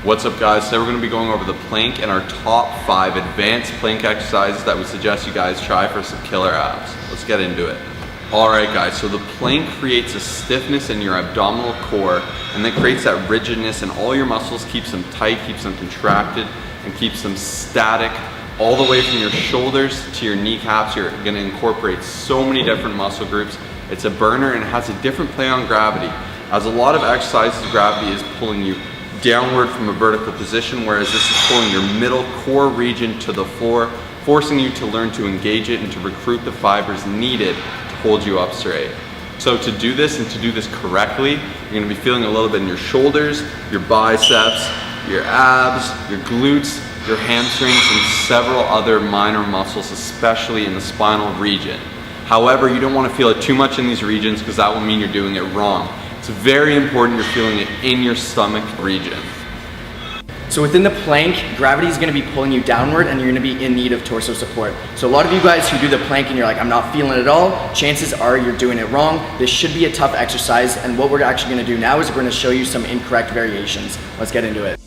What's up guys, today we're going to be going over the plank and our top 5 advanced plank exercises that we suggest you guys try for some killer abs. Let's get into it. Alright guys, so the plank creates a stiffness in your abdominal core and then creates that rigidness in all your muscles, keeps them tight, keeps them contracted, and keeps them static all the way from your shoulders to your kneecaps. You're going to incorporate so many different muscle groups. It's a burner and it has a different play on gravity. As a lot of exercises, gravity is pulling you downward from a vertical position, whereas this is pulling your middle core region to the floor, forcing you to learn to engage it and to recruit the fibers needed to hold you up straight. So to do this and to do this correctly, you're going to be feeling a little bit in your shoulders, your biceps, your abs, your glutes, your hamstrings, and several other minor muscles, especially in the spinal region. However, you don't want to feel it too much in these regions because that will mean you're doing it wrong. It's very important you're feeling it in your stomach region. So within the plank, gravity is going to be pulling you downward and you're going to be in need of torso support. So a lot of you guys who do the plank and you're like, I'm not feeling it at all, chances are you're doing it wrong. This should be a tough exercise, and what we're actually going to do now is we're going to show you some incorrect variations. Let's get into it.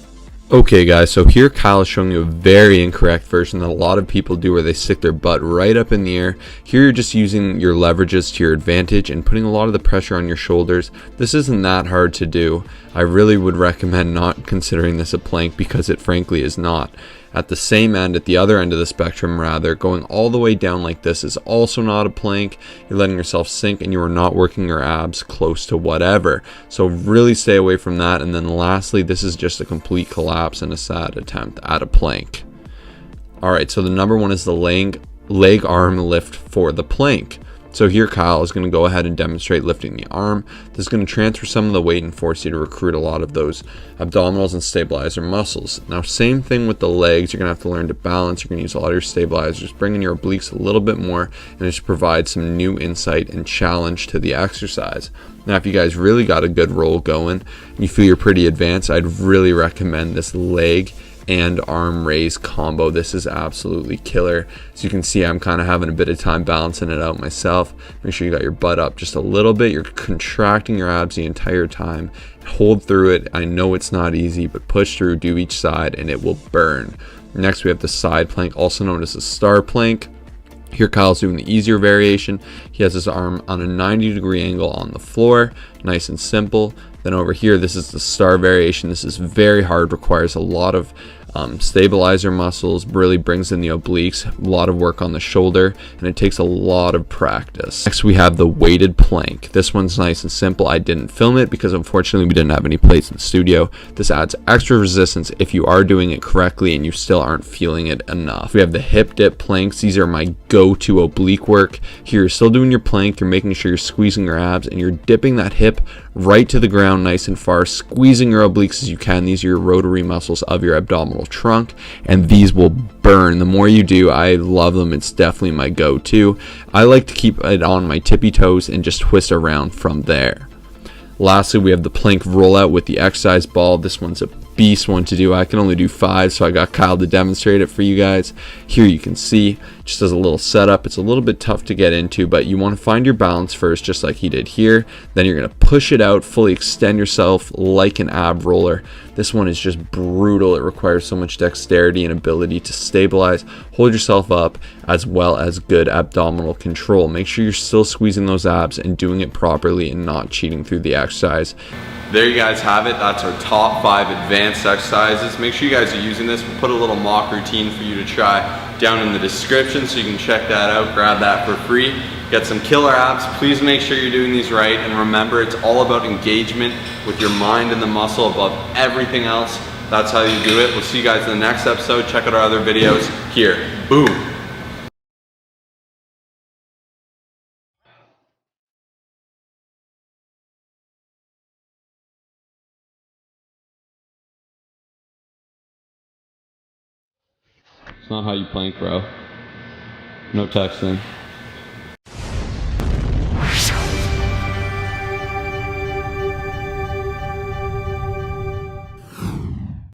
Okay guys, so here Kyle is showing you a very incorrect version that a lot of people do, where they stick their butt right up in the air. Here you're just using your leverages to your advantage and putting a lot of the pressure on your shoulders. This isn't that hard to do. I really would recommend not considering this a plank because it frankly is not. At the same end, at the other end of the spectrum rather, going all the way down like this is also not a plank. You're letting yourself sink and you are not working your abs close to whatever. So really stay away from that. And then lastly, this is just a complete collapse and a sad attempt at a plank. Alright, so the number one is the leg arm lift for the plank. So here Kyle is going to go ahead and demonstrate lifting the arm. This is going to transfer some of the weight and force you to recruit a lot of those abdominals and stabilizer muscles. Now same thing with the legs, you're going to have to learn to balance. You're going to use a lot of your stabilizers, bring in your obliques a little bit more, and just provide some new insight and challenge to the exercise. Now if you guys really got a good roll going and you feel you're pretty advanced, I'd really recommend this leg and arm raise combo. This is absolutely killer. As you can see, I'm kind of having a bit of time balancing it out myself. Make sure you got your butt up just a little bit. You're contracting your abs the entire time. Hold through it. I know it's not easy, but push through, do each side, and it will burn. Next we have the side plank, also known as the star plank. Here Kyle's doing the easier variation. He has his arm on a 90-degree angle on the floor, nice and simple. Then over here, this is the star variation. This is very hard, requires a lot of stabilizer muscles, really brings in the obliques, a lot of work on the shoulder, and it takes a lot of practice. Next we have the weighted plank. This one's nice and simple. I didn't film it because unfortunately we didn't have any plates in the studio. This adds extra resistance if you are doing it correctly and you still aren't feeling it enough. We have the hip dip planks. These are my go-to oblique work. Here you're still doing your plank, you're making sure you're squeezing your abs and you're dipping that hip right to the ground nice and far, squeezing your obliques as you can. These are your rotary muscles of your abdominal trunk, and these will burn. The more you do, I love them. It's definitely my go-to. I like to keep it on my tippy toes and just twist around from there. Lastly, we have the plank rollout with the exercise ball. This one's a beast one to do. I can only do 5, so I got Kyle to demonstrate it for you guys. Here you can see, just as a little setup, it's a little bit tough to get into, but you want to find your balance first, just like he did here. Then you're going to push it out, fully extend yourself like an ab roller. This one is just brutal. It requires so much dexterity and ability to stabilize, hold yourself up, as well as good abdominal control. Make sure you're still squeezing those abs and doing it properly and not cheating through the exercise. There you guys have it. That's our top 5 advanced exercises. Make sure you guys are using this. We'll put a little mock routine for you to try down in the description so you can check that out, grab that for free, get some killer abs. Please make sure you're doing these right, and remember, it's all about engagement with your mind and the muscle above everything else. That's how you do it. We'll see you guys in the next episode. Check out our other videos here. Boom. It's not how you plank, bro. No texting.